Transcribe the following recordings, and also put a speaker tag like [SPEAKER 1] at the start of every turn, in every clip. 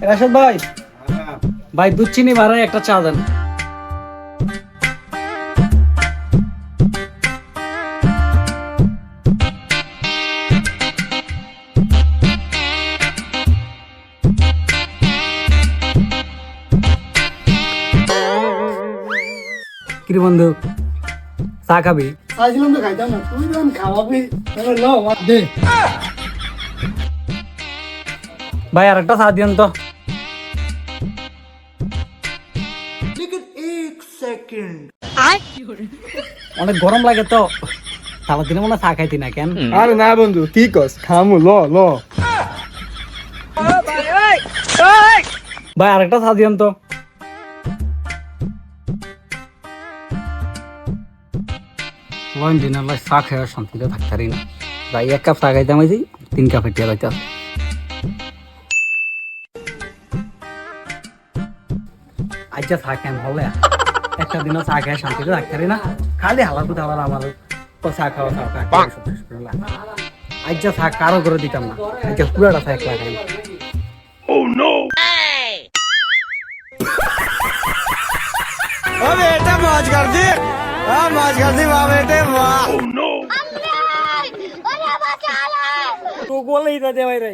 [SPEAKER 1] রাশেদ ভাই, ভাই দুধ চিনি ভাড়ায় একটা চা দেন। কিরে বন্ধু, চা খাবি?
[SPEAKER 2] চাইছিলাম তো খাইতাম না, তুই যখন খাওয়াবি তাহলে ল দে।
[SPEAKER 1] ভাই আর একটা চা দিন তো। অনেক গরম লাগে তো, সারাদিনে মনে হয় চা খাইতি না কেন?
[SPEAKER 2] আরে না বন্ধু, কি কস, খামু ল ল।
[SPEAKER 1] ভাই আর একটা চা দিন তো। দিনের লাই চা খাওয়ার শান্তিতে থাকতে পারি না। ভাই এক কাপ চা খাইতাম, এই 3 কাপ টিয়া খাইতে আছে। আচ্ছা চা কেন হলে একটা দিনও চা খেয়ে শান্তিতে থাকতে পারি না, খালি হালা কুদা আবার আমার চা খাওয়া আচ্ছা চা কারো করে দিতাম না, আচ্ছা পুরাটা চা একলা খাই।
[SPEAKER 2] বেটা মौज कर दी, मौज कर दी वाह बेटे वाह।
[SPEAKER 1] তো বলেই না দে ভাই রে,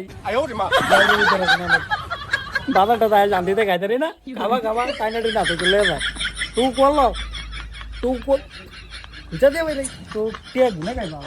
[SPEAKER 1] দাদাটা তাই শান্তিতে খাইতে পারি না, খাবা খাবা কাইনাটি না তো চলে যায়। তুই করলো তুই যা দে ভাই রে, তো কে গুনে খাইবা।